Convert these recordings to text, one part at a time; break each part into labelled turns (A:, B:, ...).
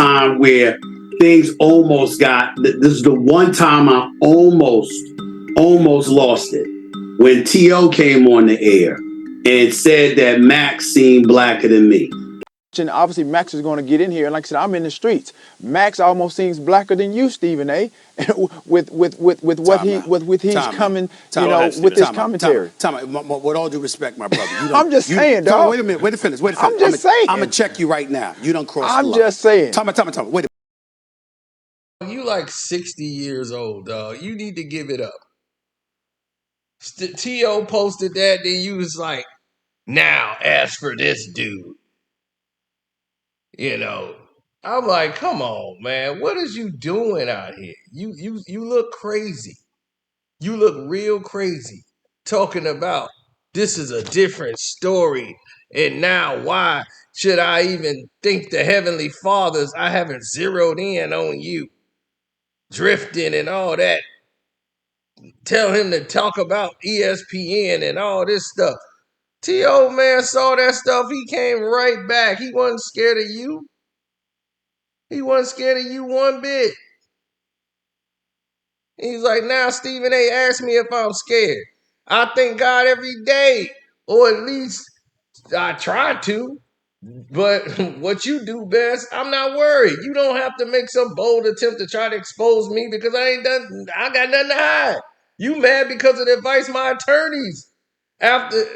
A: time where things almost got. This is the one time I almost lost it when T.O. came on the air and said that Max seemed blacker than me.
B: And obviously Max is going to get in here. And like I said, I'm in the streets. Max almost seems blacker than you, Stephen A. with what
C: Time
B: he
C: out.
B: with he's
C: Time out.
B: coming,
C: Time out.
B: with this
C: Time out. Time out.
B: commentary.
C: Time out. With all due respect, my brother, you don't.
B: I'm just
C: You
B: saying,
C: time out.
B: dog.
C: Wait a minute. Wait to finish. Wait to
B: I'm
C: finish.
B: just saying.
C: I'm gonna check you right now. You don't cross the
B: I'm
C: line.
B: just saying.
C: Time out. Time out. Time out. Wait.
D: You like 60 years old, dog. You need to give it up. T.O. posted that, then you was like, now as for this dude, you know. I'm like, come on, man. What is you doing out here? You look crazy. You look real crazy. Talking about this is a different story. And now why should I even think the Heavenly Fathers? I haven't zeroed in on you. Drifting and all that. Tell him to talk about ESPN and all this stuff. T.O. man saw that stuff. He came right back. He wasn't scared of you. He wasn't scared of you one bit. He's like, now Stephen A. asked me if I'm scared. I thank God every day, or at least I try to. But what you do best, I'm not worried. You don't have to make some bold attempt to try to expose me because I got nothing to hide. You mad because of the advice my attorneys after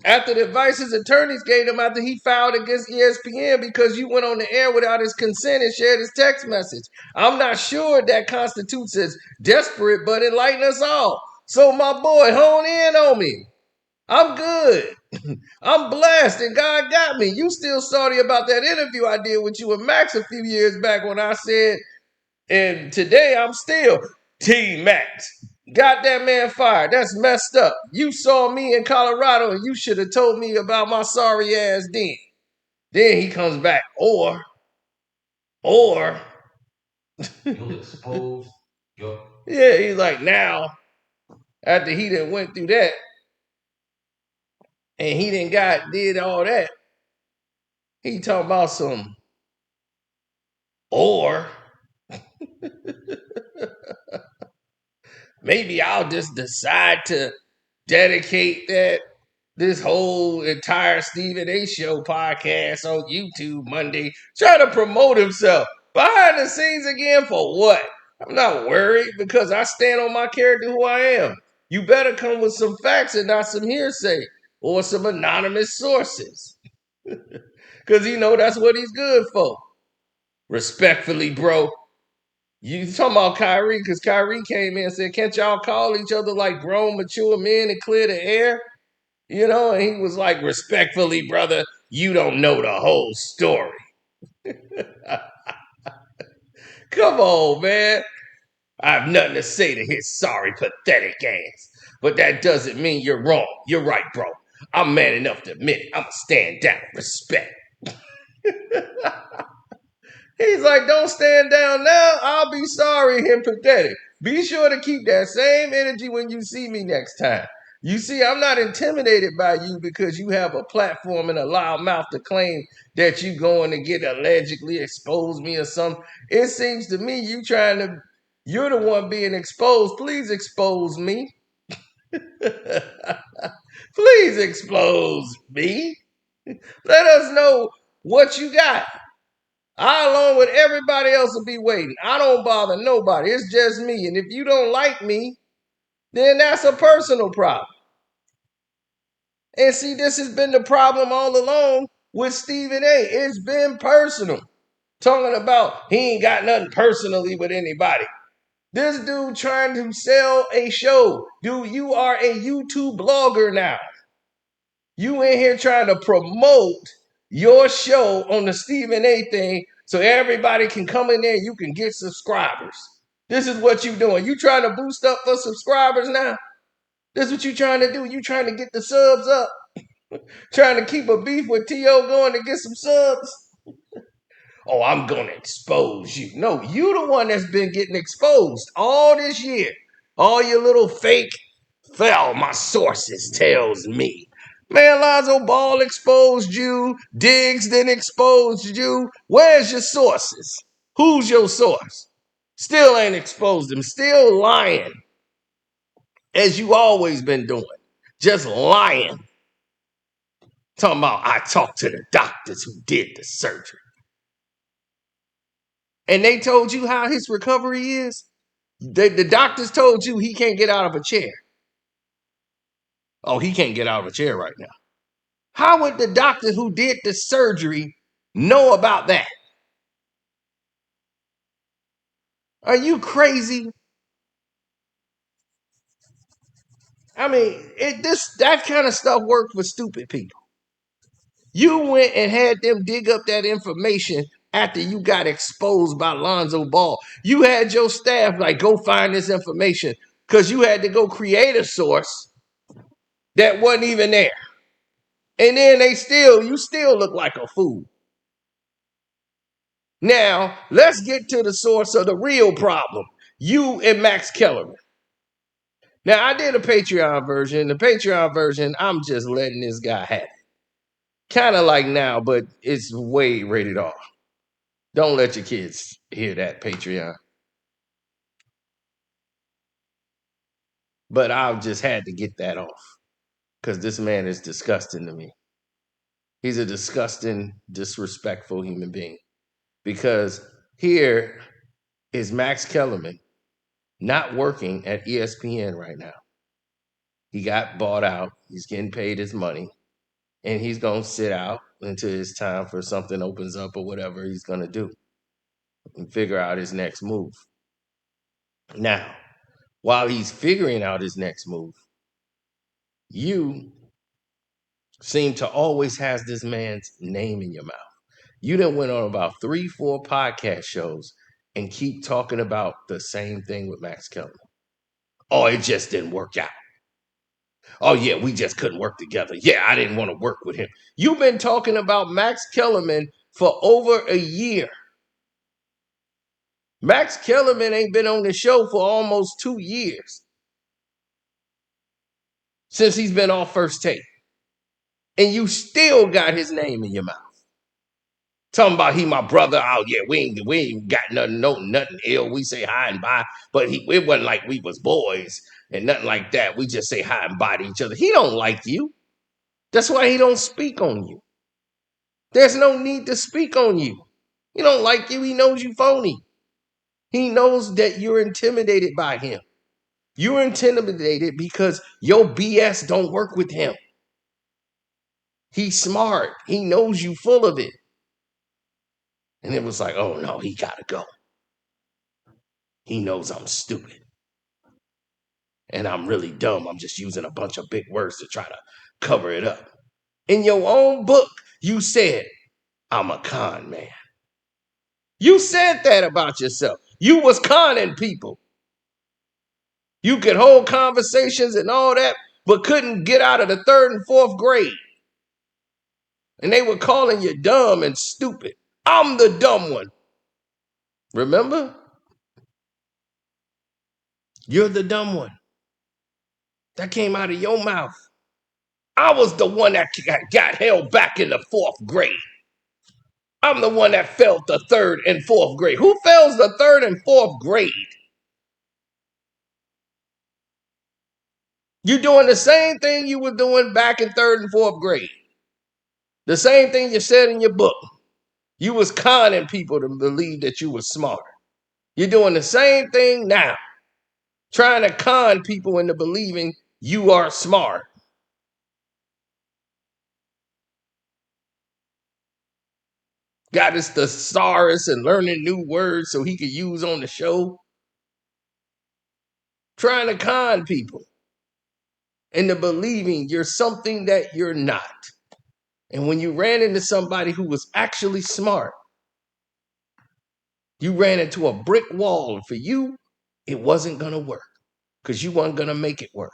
D: the advice his attorneys gave him after he filed against ESPN because you went on the air without his consent and shared his text message. I'm not sure that constitutes as desperate, but enlighten us all. So my boy, hone in on me. I'm good. I'm blessed and God got me. You still salty about that interview I did with you and Max a few years back when I said, and today I'm still T Max. Got that man fired. That's messed up. You saw me in Colorado and you should have told me about my sorry ass then. Then he comes back. Or
E: You'll expose your.
D: yeah, he's like now, after he done went through that and he did all that, he talking about some or maybe I'll just decide to dedicate this whole entire Stephen A. Show podcast on YouTube Monday, trying to promote himself behind the scenes again for what? I'm not worried because I stand on my character who I am. You better come with some facts and not some hearsay or some anonymous sources. Because that's what he's good for. Respectfully, bro. You talking about Kyrie because Kyrie came in and said, can't y'all call each other like grown, mature men and clear the air? And he was like, respectfully, brother, you don't know the whole story. Come on, man. I have nothing to say to his sorry, pathetic ass. But that doesn't mean you're wrong. You're right, bro. I'm man enough to admit it. I'm going to stand down. Respect. He's like, don't stand down now. I'll be sorry and pathetic. Be sure to keep that same energy when you see me next time. You see, I'm not intimidated by you because you have a platform and a loud mouth to claim that you going to get allegedly expose me or something. It seems to me you're the one being exposed. Please expose me. Please expose me. Let us know what you got. I, along with everybody else, will be waiting. I don't bother nobody. It's just me. And if you don't like me, then that's a personal problem. And see, this has been the problem all along with Stephen A. It's been personal. Talking about he ain't got nothing personally with anybody. This dude trying to sell a show. Dude, you are a YouTube blogger now. You in here trying to promote your show on the Stephen A thing so everybody can come in there and you can get subscribers. This is what you doing. You trying to boost up for subscribers now? This is what you trying to do. You trying to get the subs up. Trying to keep a beef with T.O. going to get some subs. Oh, I'm going to expose you. No, you the one that's been getting exposed all this year. All your little fake, well, my sources tells me. Man, Lonzo Ball exposed you. Diggs then exposed you. Where's your sources? Who's your source? Still ain't exposed them. Still lying, as you always been doing. Just lying. Talking about I talked to the doctors who did the surgery. And they told you how his recovery is? The doctors told you he can't get out of a chair. Oh, he can't get out of a chair right now. How would the doctor who did the surgery know about that? Are you crazy? I mean, that kind of stuff worked for stupid people. You went and had them dig up that information after you got exposed by Lonzo Ball. You had your staff like go find this information because you had to go create a source that wasn't even there. And then you still look like a fool. Now, let's get to the source of the real problem. You and Max Kellerman. Now, I did a Patreon version. The Patreon version, I'm just letting this guy have it. Kind of like now, but it's way rated R. Don't let your kids hear that Patreon. But I just had to get that off because this man is disgusting to me. He's a disgusting, disrespectful human being. Because here is Max Kellerman not working at ESPN right now. He got bought out. He's getting paid his money. And he's going to sit out until it's time for something opens up or whatever he's going to do and figure out his next move. Now, while he's figuring out his next move, you seem to always has this man's name in your mouth. You done went on about 3-4 podcast shows and keep talking about the same thing with Max Kellerman. Oh, it just didn't work out. Oh, yeah, we just couldn't work together. Yeah, I didn't want to work with him. You've been talking about Max Kellerman for over a year. Max Kellerman ain't been on the show for almost 2 years since he's been off First Take. And you still got his name in your mouth. Talking about he my brother. Oh, yeah, we ain't got nothing ill. We say hi and bye. But it wasn't like we was boys and nothing like that. We just say hi and bye to each other. He don't like you. That's why he don't speak on you. There's no need to speak on you. He don't like you. He knows you phony. He knows that you're intimidated by him. You're intimidated because your BS don't work with him. He's smart. He knows you full of it. And it was like, oh no, he gotta go. He knows I'm stupid. And I'm really dumb. I'm just using a bunch of big words to try to cover it up. In your own book, you said, I'm a con man. You said that about yourself. You was conning people. You could hold conversations and all that, but couldn't get out of the 3rd and 4th grade. And they were calling you dumb and stupid. I'm the dumb one. Remember? You're the dumb one. That came out of your mouth. I was the one that got held back in the 4th grade. I'm the one that failed the 3rd and 4th grade. Who fails the 3rd and 4th grade? You're doing the same thing you were doing back in 3rd and 4th grade. The same thing you said in your book. You was conning people to believe that you were smart. You're doing the same thing now. Trying to con people into believing you are smart. Got his thesaurus and learning new words so he could use on the show. Trying to con people into believing you're something that you're not. And when you ran into somebody who was actually smart, you ran into a brick wall. And for you, it wasn't going to work because you weren't going to make it work.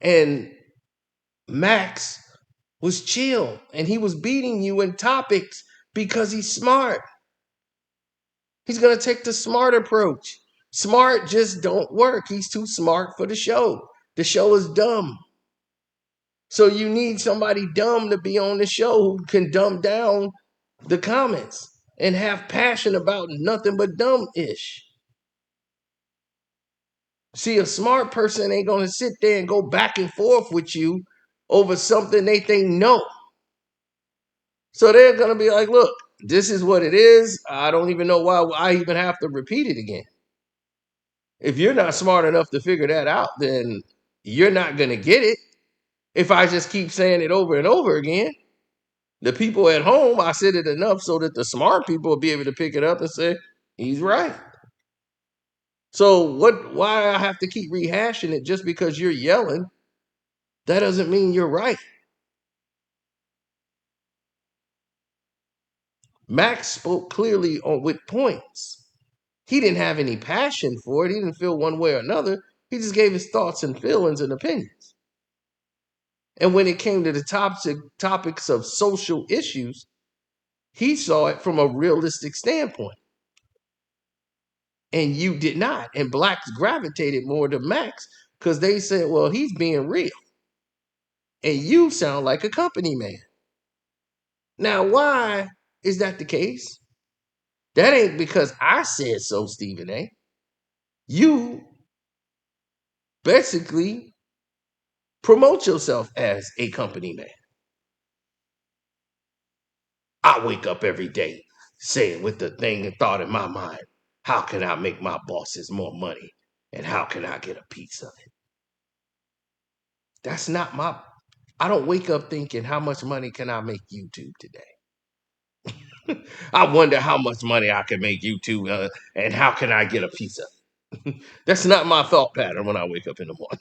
D: And Max was chill and he was beating you in topics because he's smart. He's going to take the smart approach. Smart just don't work. He's too smart for the show. The show is dumb. So you need somebody dumb to be on the show who can dumb down the comments and have passion about nothing but dumb-ish. See, a smart person ain't gonna sit there and go back and forth with you over something they think no. So they're gonna be like, look, this is what it is. I don't even know why I even have to repeat it again. If you're not smart enough to figure that out, then you're not gonna get it. If I just keep saying it over and over again, the people at home, I said it enough so that the smart people will be able to pick it up and say, he's right. So why I have to keep rehashing it just because you're yelling? That doesn't mean you're right. Max spoke clearly with points. He didn't have any passion for it. He didn't feel one way or another. He just gave his thoughts and feelings and opinions. And when it came to the topics of social issues, he saw it from a realistic standpoint. And you did not. And blacks gravitated more to Max because they said, well, he's being real. And you sound like a company man. Now, why is that the case? That ain't because I said so, Stephen A. You basically promote yourself as a company man. I wake up every day saying with the thing and thought in my mind, how can I make my bosses more money? And how can I get a piece of it? That's not I don't wake up thinking, how much money can I make YouTube today? I wonder how much money I can make YouTube and how can I get a piece of it? That's not my thought pattern when I wake up in the morning.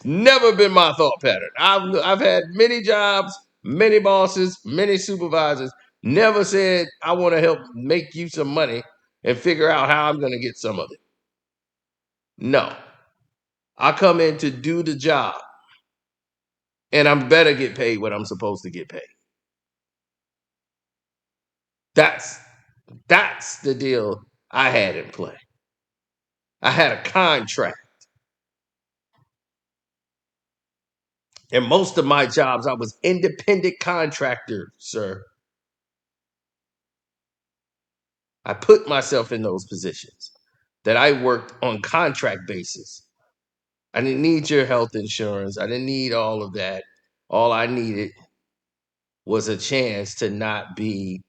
D: Never been my thought pattern. I've had many jobs, many bosses, many supervisors. Never said I want to help make you some money and figure out how I'm going to get some of it. No, I come in to do the job, and I'm better get paid what I'm supposed to get paid. That's the deal I had in play. I had a contract. And most of my jobs, I was independent contractor, sir. I put myself in those positions that I worked on contract basis. I didn't need your health insurance. I didn't need all of that. All I needed was a chance to not be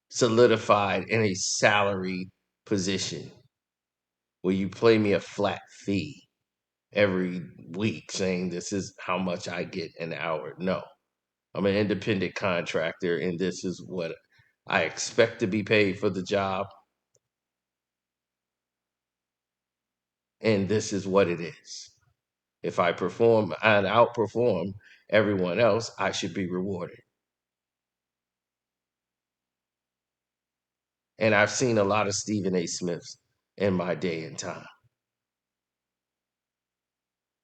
D: solidified in a salary position where you pay me a flat fee every week saying this is how much I get an hour. No, I'm an independent contractor and this is what I expect to be paid for the job. And this is what it is. If I perform and outperform everyone else, I should be rewarded. And I've seen a lot of Stephen A. Smiths in my day and time.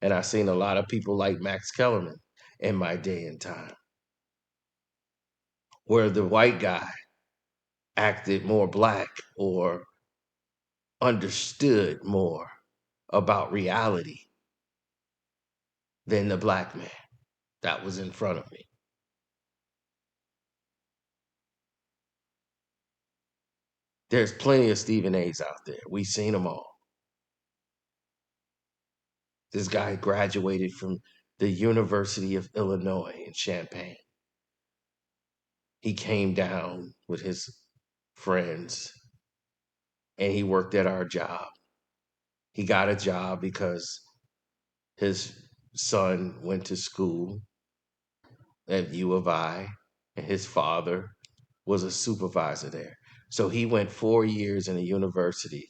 D: And I've seen a lot of people like Max Kellerman in my day and time, where the white guy acted more black or understood more about reality than the black man that was in front of me. There's plenty of Stephen A's out there. We've seen them all. This guy graduated from the University of Illinois in Champaign. He came down with his friends and he worked at our job. He got a job because his son went to school at U of I and his father was a supervisor there. So he went 4 years in a university,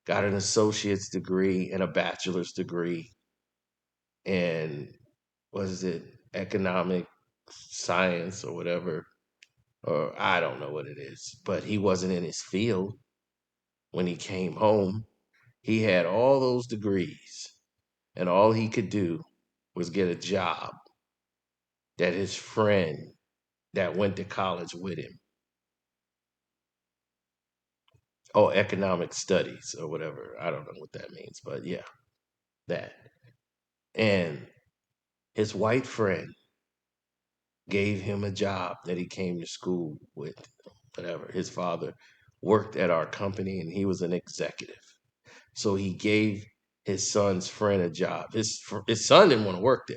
D: got an associate's degree and a bachelor's degree in, what is it, economic science or whatever, or I don't know what it is, but he wasn't in his field when he came home. He had all those degrees, and all he could do was get a job that his friend that went to college with him economic studies or whatever. I don't know what that means, but yeah, that. And his white friend gave him a job that he came to school with, whatever. His father worked at our company and he was an executive. So he gave his son's friend a job. His son didn't want to work there,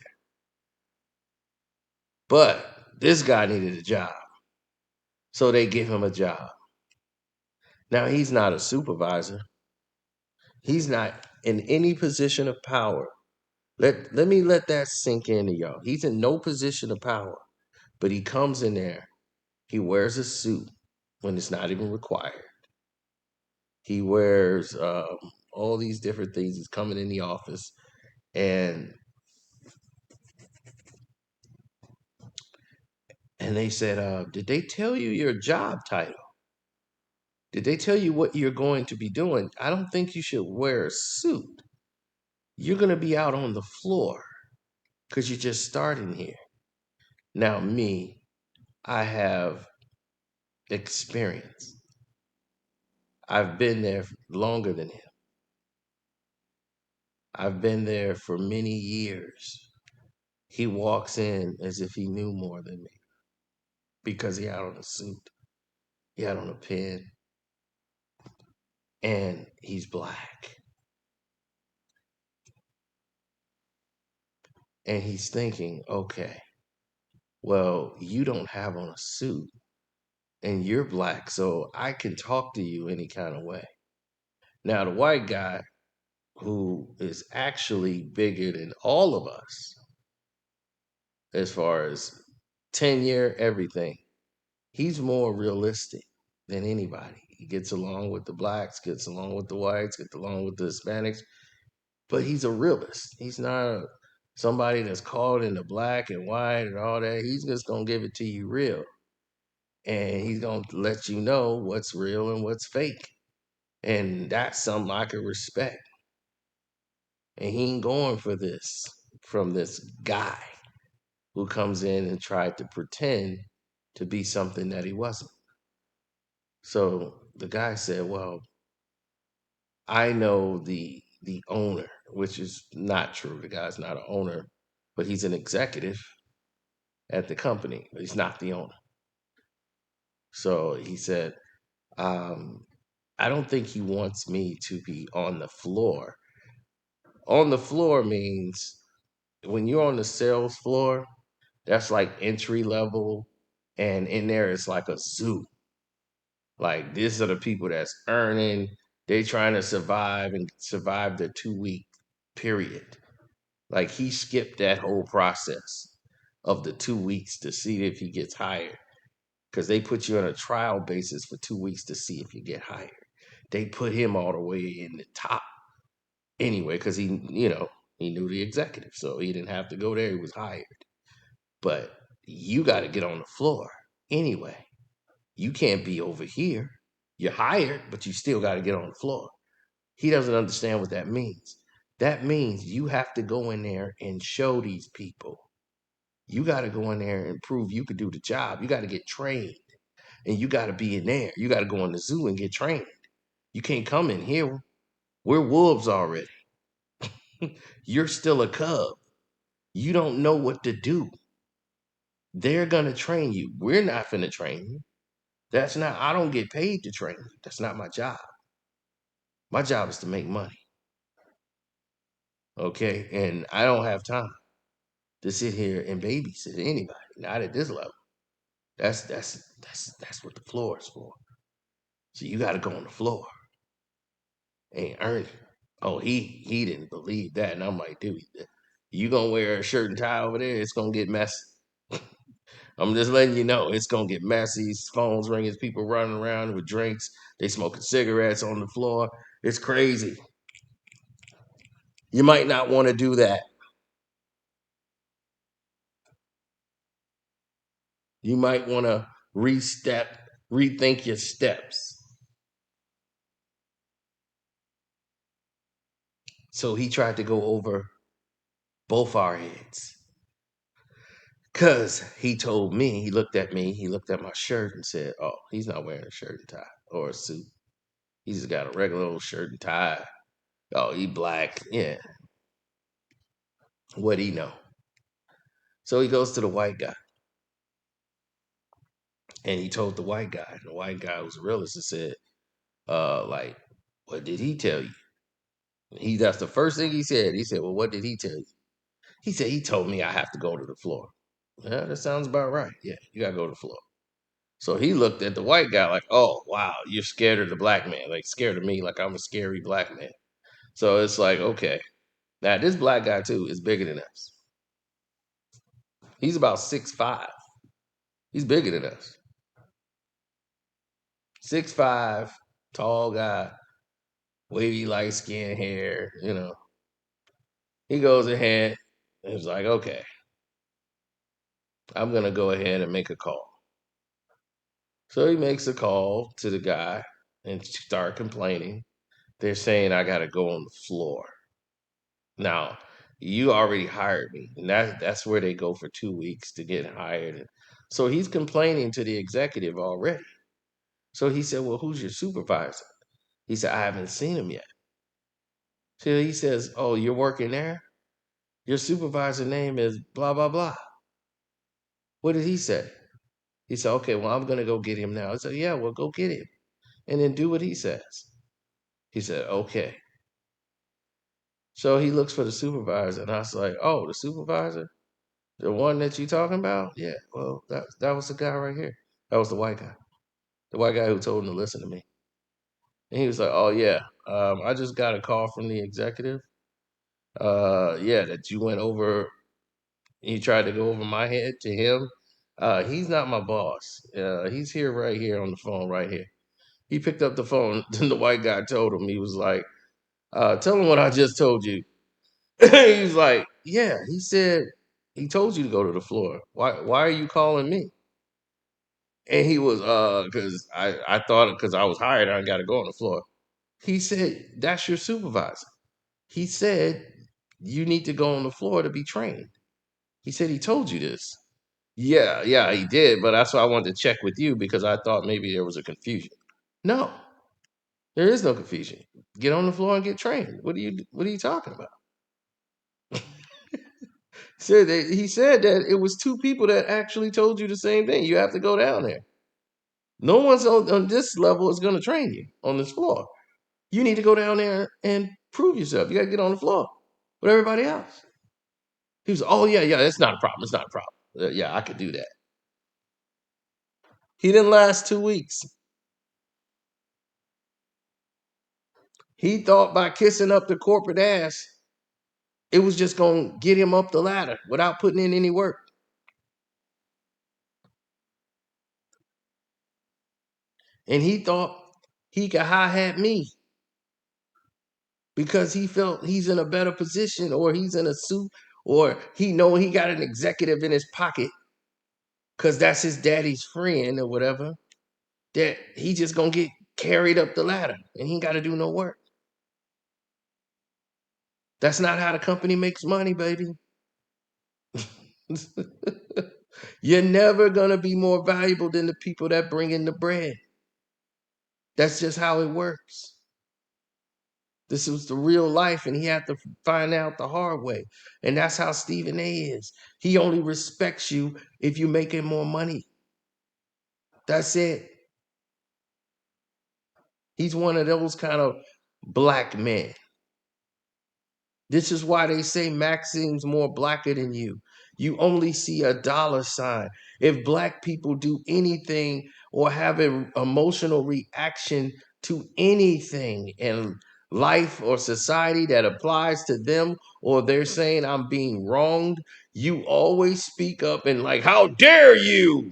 D: but this guy needed a job. So they give him a job. Now he's not a supervisor. He's not in any position of power. Let me let that sink into y'all. He's in no position of power, but he comes in there. He wears a suit when it's not even required. He wears all these different things. He's coming in the office, and they said, "Did they tell you your job title? Did they tell you what you're going to be doing? I don't think you should wear a suit. You're going to be out on the floor because you're just starting here." Now, me, I have experience. I've been there longer than him. I've been there for many years. He walks in as if he knew more than me because he had on a suit, he had on a pen, and he's black. And he's thinking, okay, well, you don't have on a suit and you're black, so I can talk to you any kind of way. Now, the white guy, who is actually bigger than all of us as far as tenure, everything, he's more realistic than anybody. He gets along with the blacks, gets along with the whites, gets along with the Hispanics, but he's a realist. He's not somebody that's caught in the black and white and all that. He's just gonna give it to you real, and he's gonna let you know what's real and what's fake, and that's something I can respect. And he ain't going for this from this guy who comes in and tried to pretend to be something that he wasn't. So the guy said, "Well, I know the owner," which is not true. The guy's not an owner, but he's an executive at the company, but he's not the owner. So he said, I don't think he wants me to be on the floor. On the floor means when you're on the sales floor, that's like entry level, and in there it's like a zoo. Like these are the people that's earning, they trying to survive and survive the 2 week period. Like he skipped that whole process of the 2 weeks to see if he gets hired. Because they put you on a trial basis for 2 weeks to see if you get hired. They put him all the way in the top anyway, because he knew the executive. So he didn't have to go there, he was hired. But you got to get on the floor anyway. You can't be over here. You're hired, but you still got to get on the floor. He doesn't understand what that means. That means you have to go in there and show these people. You got to go in there and prove you could do the job. You got to get trained, and you got to be in there. You got to go in the zoo and get trained. You can't come in here. We're wolves already. You're still a cub. You don't know what to do. They're going to train you. We're not going to train you. I don't get paid to train you. That's not my job. My job is to make money. Okay. And I don't have time to sit here and babysit anybody. Not at this level. That's what the floor is for. So you got to go on the floor and earn it. Oh, he didn't believe that, and I'm like, dude, you gonna wear a shirt and tie over there? It's gonna get messy. I'm just letting you know, it's gonna get messy. Phones ringing, people running around with drinks, they smoking cigarettes on the floor. It's crazy. You might not want to do that. You might want to rethink your steps. So he tried to go over both our heads. Cause he told me, he looked at me, he looked at my shirt and said, "Oh, he's not wearing a shirt and tie or a suit." He just got a regular old shirt and tie. Oh, he black. Yeah. What he know? So he goes to the white guy. And he told the white guy. And the white guy was a realist and said, like, what did he tell you? That's the first thing he said. He said, well, what did he tell you? He said, he told me I have to go to the floor. Yeah, that sounds about right. Yeah, you gotta go to the floor. So he looked at the white guy like, oh wow, you're scared of the black man, like scared of me, like I'm a scary black man. So it's like, okay. Now this black guy too is bigger than us. He's about 6'5". He's bigger than us. 6'5", tall guy, wavy light skin hair, He goes ahead and he's like, okay, I'm gonna go ahead and make a call. So he makes a call to the guy and start complaining. They're saying I gotta go on the floor. Now, you already hired me, and that's where they go for 2 weeks to get hired. So he's complaining to the executive already. So he said, well, who's your supervisor? He said, I haven't seen him yet. So he says, oh, you're working there? Your supervisor name is blah, blah, blah. What did he say? He said, okay, well, I'm going to go get him now. I said, yeah, well, go get him and then do what he says. He said, okay. So he looks for the supervisor, and I was like, oh, the supervisor? The one that you talking about? Yeah, well, that was the guy right here. That was the white guy. The white guy who told him to listen to me. And he was like, oh, yeah, I just got a call from the executive. Yeah, that you went over, you tried to go over my head to him. He's not my boss. He's here right here on the phone right here. He picked up the phone, and the white guy told him, he was like, tell him what I just told you. He was like, yeah, he said he told you to go to the floor. Why are you calling me? And he was because I thought because I was hired, I got to go on the floor. He said, that's your supervisor. He said you need to go on the floor to be trained. He said he told you this. Yeah, he did, but that's why I wanted to check with you because I thought maybe there was a confusion. No, there is no confusion. Get on the floor and get trained. What are you talking about? He said that it was two people that actually told you the same thing. You have to go down there. No one's on this level is going to train you on this floor. You need to go down there and prove yourself. You got to get on the floor with everybody else. He was, oh, yeah, it's not a problem. It's not a problem. Yeah, I could do that. He didn't last 2 weeks. He thought by kissing up the corporate ass, it was just going to get him up the ladder without putting in any work. And he thought he could hi-hat me because he felt he's in a better position or he's in a suit or he got an executive in his pocket because that's his daddy's friend or whatever, that he just gonna get carried up the ladder and he ain't got to do no work. That's not how the company makes money, baby. You're never gonna be more valuable than the people that bring in the bread. That's just how it works. This was the real life, and he had to find out the hard way. And that's how Stephen A is. He only respects you if you're making more money. That's it. He's one of those kind of black men. This is why they say Max seems more blacker than you. You only see a dollar sign. If black people do anything or have an emotional reaction to anything in life or society that applies to them, or they're saying I'm being wronged, you always speak up and like, how dare you?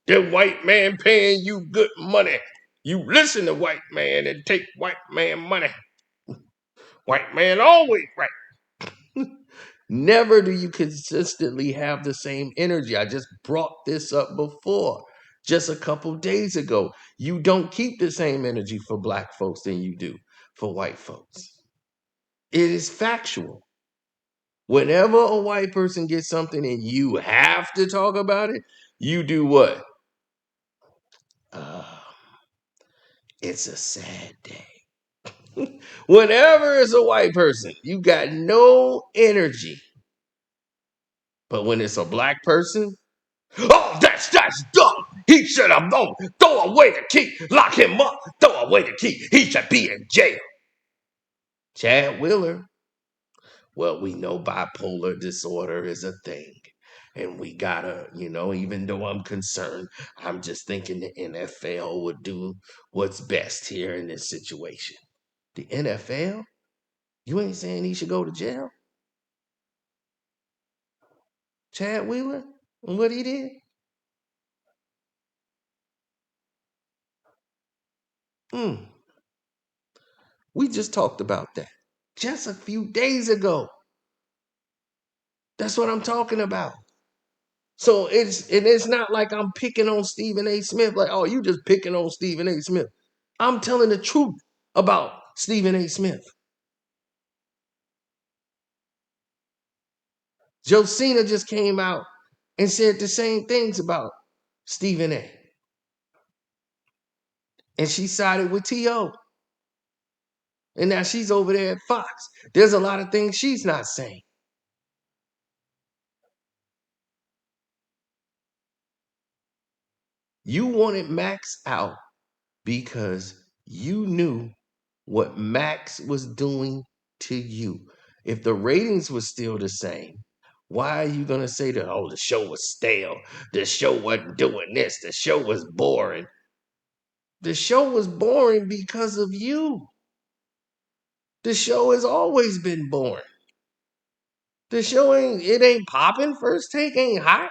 D: The white man paying you good money. You listen to white man and take white man money. White man always right. Never do you consistently have the same energy. I just brought this up before, just a couple days ago. You don't keep the same energy for black folks than you do for white folks. It is factual. Whenever a white person gets something and you have to talk about it, you do what? Uh, It's a sad day. Whenever it's a white person, you got no energy. But when it's a black person, oh, that's dumb. He should have known. Throw away the key. Lock him up. Throw away the key. He should be in jail. Chad Wheeler. Well, we know bipolar disorder is a thing. And we gotta, even though I'm concerned, I'm just thinking the NFL would do what's best here in this situation. The NFL? You ain't saying he should go to jail? Chad Wheeler? And what he did? Mm, we just talked about that just a few days ago. That's what I'm talking about. So it's not like I'm picking on Stephen A. Smith, like, oh, you just picking on Stephen A. Smith. I'm telling the truth about Stephen A. Smith. Josina just came out and said the same things about Stephen A. And she sided with T.O. And now she's over there at Fox. There's a lot of things she's not saying. You wanted Max out because you knew what Max was doing to you. If the ratings were still the same, why are you going to say that, oh, the show was stale? The show wasn't doing this. The show was boring. The show was boring because of you. The show has always been boring. The show ain't popping. First Take ain't hot.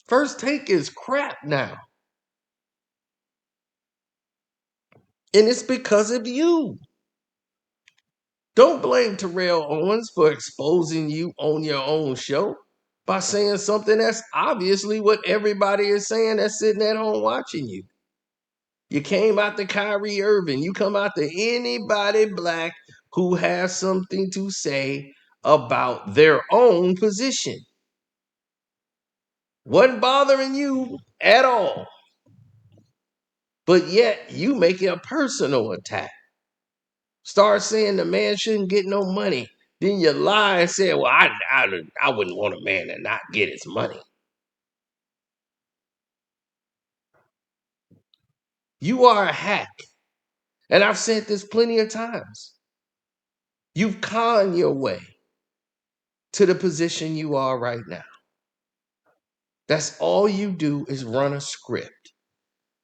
D: First Take is crap now. And it's because of you. Don't blame Terrell Owens for exposing you on your own show by saying something that's obviously what everybody is saying that's sitting at home watching you. You came out to Kyrie Irving. You come out to anybody black who has something to say about their own position. Wasn't bothering you at all. But yet you make it a personal attack. Start saying the man shouldn't get no money. Then you lie and say, well, I wouldn't want a man to not get his money. You are a hack. And I've said this plenty of times. You've conned your way to the position you are right now. That's all you do is run a script,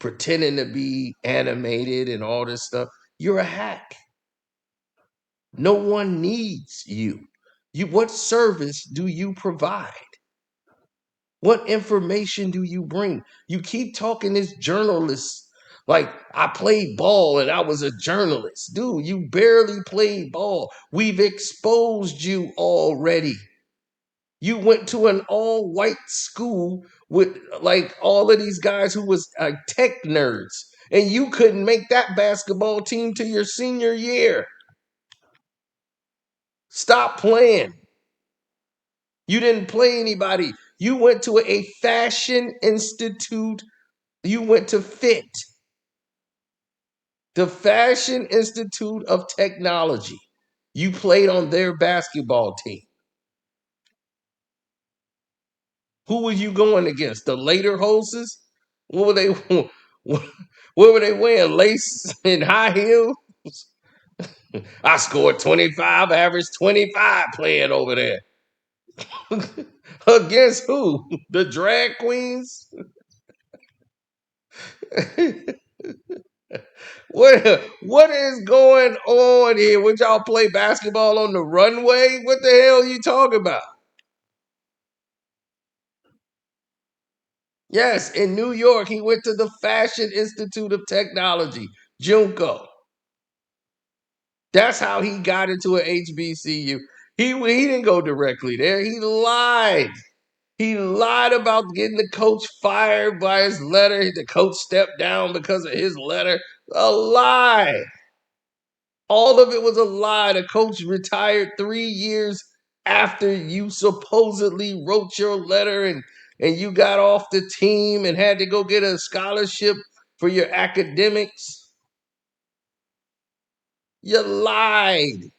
D: pretending to be animated and all this stuff. You're a hack. No one needs you. What service do you provide? What information do you bring? You keep talking this journalist like I played ball and I was a journalist. Dude, you barely played ball. We've exposed you already. You went to an all white school with like all of these guys who was tech nerds, and you couldn't make that basketball team to your senior year. Stop playing. You didn't play anybody. You went to a fashion institute. You went to FIT, the Fashion Institute of Technology. You played on their basketball team. Who were you going against? The later hostess? What were they? What were they wearing? Lace and high heels? I scored 25, average 25 playing over there. Against who? The drag queens? What is going on here? Would y'all play basketball on the runway? What the hell are you talking about? Yes, in New York, he went to the Fashion Institute of Technology, Junko. That's how he got into an HBCU. He didn't go directly there. He lied. He lied about getting the coach fired by his letter. The coach stepped down because of his letter. A lie. All of it was a lie. The coach retired 3 years after you supposedly wrote your letter and and you got off the team and had to go get a scholarship for your academics. You lied.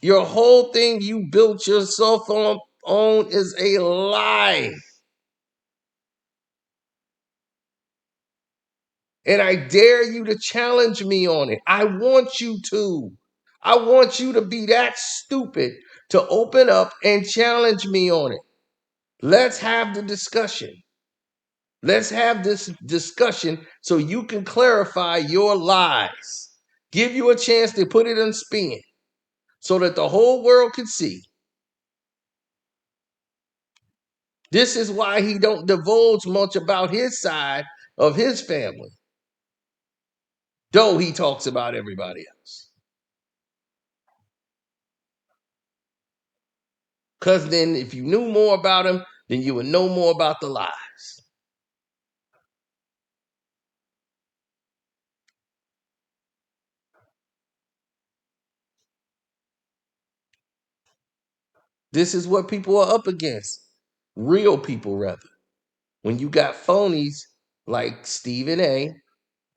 D: Your whole thing you built yourself on is a lie. And I dare you to challenge me on it. I want you to. I want you to be that stupid to open up and challenge me on it. Let's have the discussion. Let's have this discussion so you can clarify your lies. Give you a chance to put it in spin so that the whole world can see. This is why he don't divulge much about his side of his family, though he talks about everybody else. Because then if you knew more about him, then you would know more about the lies. This is what people are up against. Real people, rather. When you got phonies like Stephen A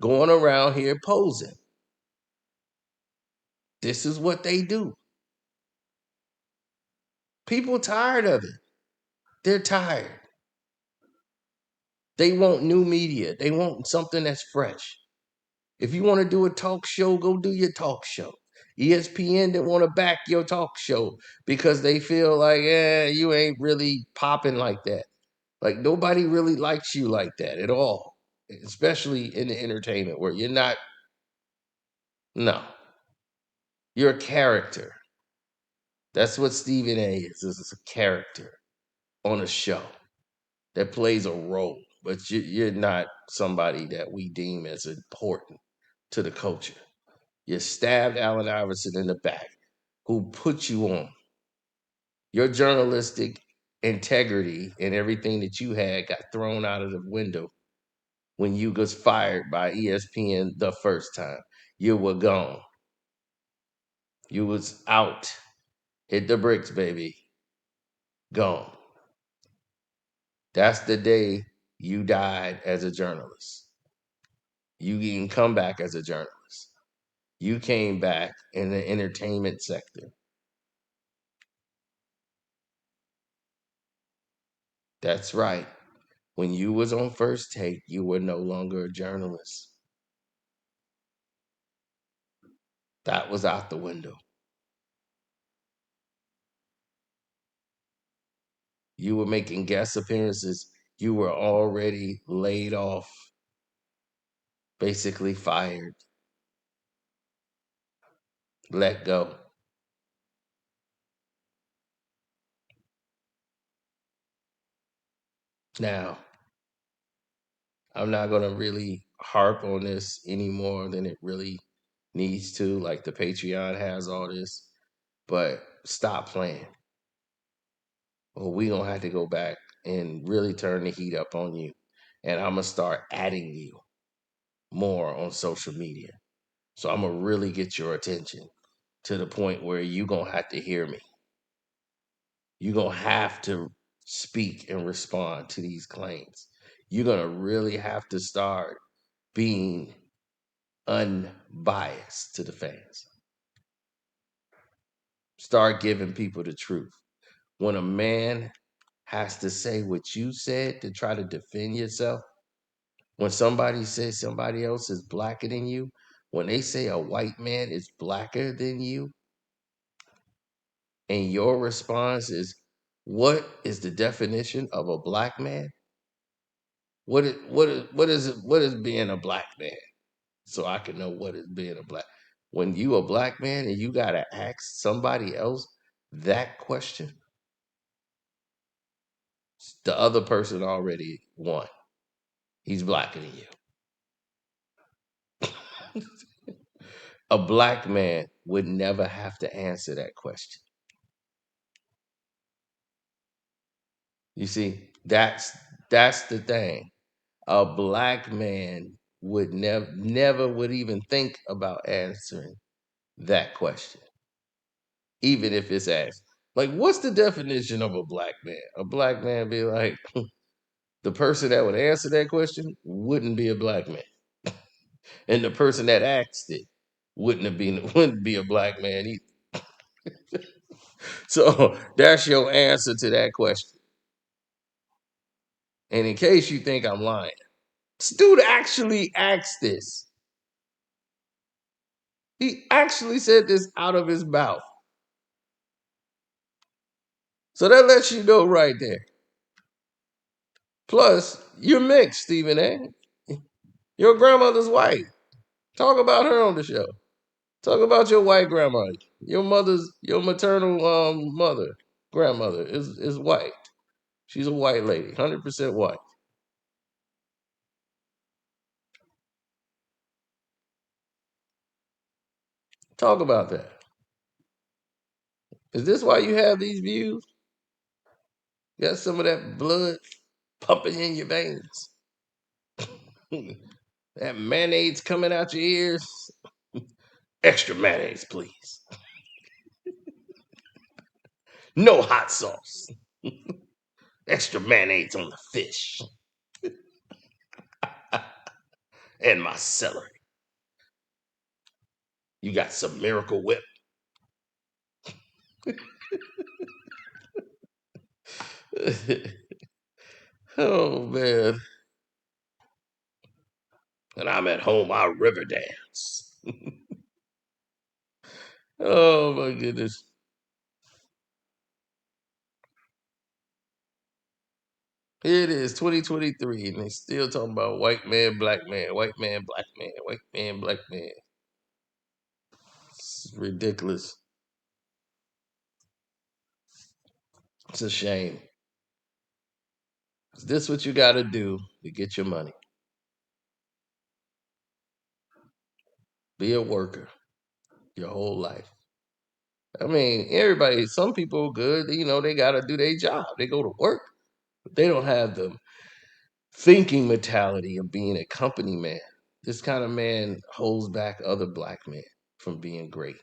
D: going around here posing. This is what they do. People tired of it. They're tired. They want new media. They want something that's fresh. If you want to do a talk show, go do your talk show. ESPN didn't want to back your talk show because they feel like, you ain't really popping like that. Like nobody really likes you like that at all, especially in the entertainment where you're not. No, you're a character. That's what Stephen A is a character on a show that plays a role, but you're not somebody that we deem as important to the culture. You stabbed Allen Iverson in the back, who put you on. Your journalistic integrity and everything that you had got thrown out of the window when you was fired by ESPN the first time. You were gone. You was out. Hit the bricks, baby. Gone. That's the day you died as a journalist. You didn't come back as a journalist. You came back in the entertainment sector. That's right. When you was on First Take, you were no longer a journalist. That was out the window. You were making guest appearances. You were already laid off, basically fired, let go. Now, I'm not going to really harp on this any more than it really needs to, like the Patreon has all this, but stop playing. Or we going to have to go back and really turn the heat up on you. And I'm going to start adding you more on social media. So I'm going to really get your attention to the point where you're going to have to hear me. You're going to have to speak and respond to these claims. You're going to really have to start being unbiased to the fans. Start giving people the truth. When a man has to say what you said to try to defend yourself, when somebody says somebody else is blacker than you, when they say a white man is blacker than you, and your response is, what is the definition of a black man? What is being a black man? So I can know what is being a black. When you a black man and you gotta ask somebody else that question, the other person already won. He's blacker than you. A black man would never have to answer that question. You see, that's the thing. A black man would never would even think about answering that question, even if it's asked. Like, what's the definition of a black man? A black man be like, the person that would answer that question wouldn't be a black man. And the person that asked it wouldn't be a black man either. So that's your answer to that question. And in case you think I'm lying, this dude actually asked this. He actually said this out of his mouth. So that lets you know right there. Plus, you're mixed, Stephen A. Your grandmother's white. Talk about her on the show. Talk about your white grandma. Your maternal mother, grandmother is white. She's a white lady, 100% white. Talk about that. Is this why you have these views? Got some of that blood pumping in your veins. That mayonnaise coming out your ears. Extra mayonnaise, please. No hot sauce. Extra mayonnaise on the fish and my celery. You got some Miracle Whip. Oh man. And I'm at home, I river dance. Oh my goodness. It is 2023 and they still talking about white man, black man, white man, black man, white man, black man. It's ridiculous. It's a shame. Is this what you got to do to get your money? Be a worker your whole life. I mean, everybody, some people good, they got to do their job. They go to work, but they don't have the thinking mentality of being a company man. This kind of man holds back other black men from being great.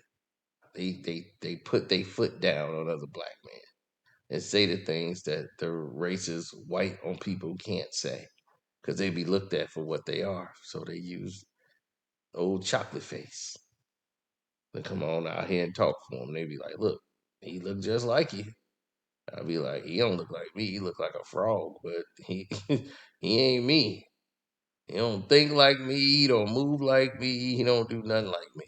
D: They put their foot down on other black men and say the things that the racist white on people can't say because they be looked at for what they are. So they use old chocolate face to come on out here and talk for them. They be like, look, he look just like you. I'll be like, he don't look like me. He look like a frog, but he he ain't me. He don't think like me. He don't move like me. He don't do nothing like me.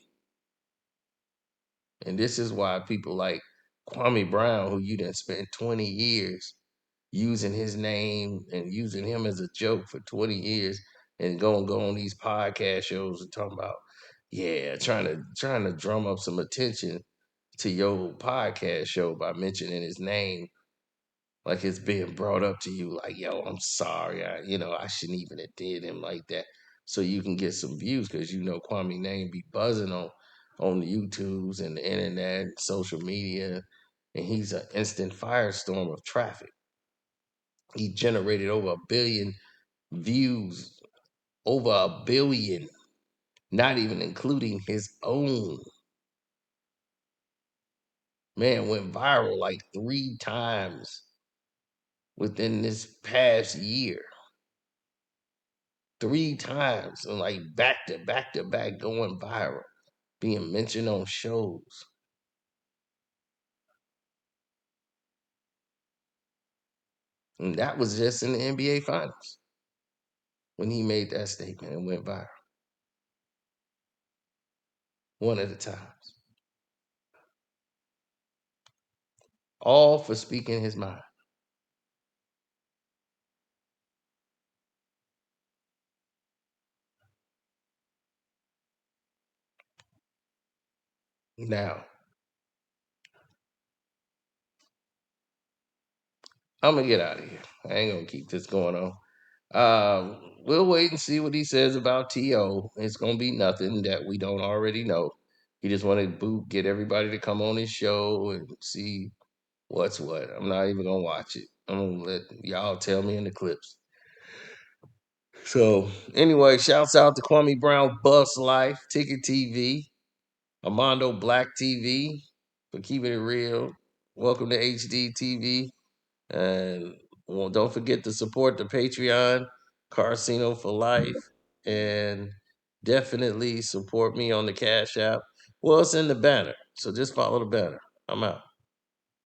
D: And this is why people like Kwame Brown, who you done spent 20 years using his name and using him as a joke for 20 years and go on these podcast shows and talking about, yeah, trying to drum up some attention to your podcast show by mentioning his name like it's being brought up to you like, yo, I'm sorry. I shouldn't even have did him like that. So you can get some views because Kwame name be buzzing on the YouTubes and the internet, social media, and he's an instant firestorm of traffic. He generated over 1 billion views, over 1 billion, not even including his own. Man went viral like 3 times within this past year. 3 times and like back to back to back going viral, being mentioned on shows. And that was just in the NBA Finals when he made that statement and went viral. One at a time. All for speaking his mind. Now, I'm gonna get out of here. I ain't gonna keep this going on. We'll wait and see what he says about T.O. It's gonna be nothing that we don't already know. He just wanted to get everybody to come on his show and see what's what. I'm not even gonna watch it. I'm gonna let y'all tell me in the clips. So anyway, shouts out to Kwame Brown, Bus Life, Ticket TV, Armando Black TV for keeping it real. Welcome to HD TV. And well, don't forget to support the Patreon, Carcino for Life, and definitely support me on the Cash App. Well, it's in the banner, so just follow the banner. I'm out.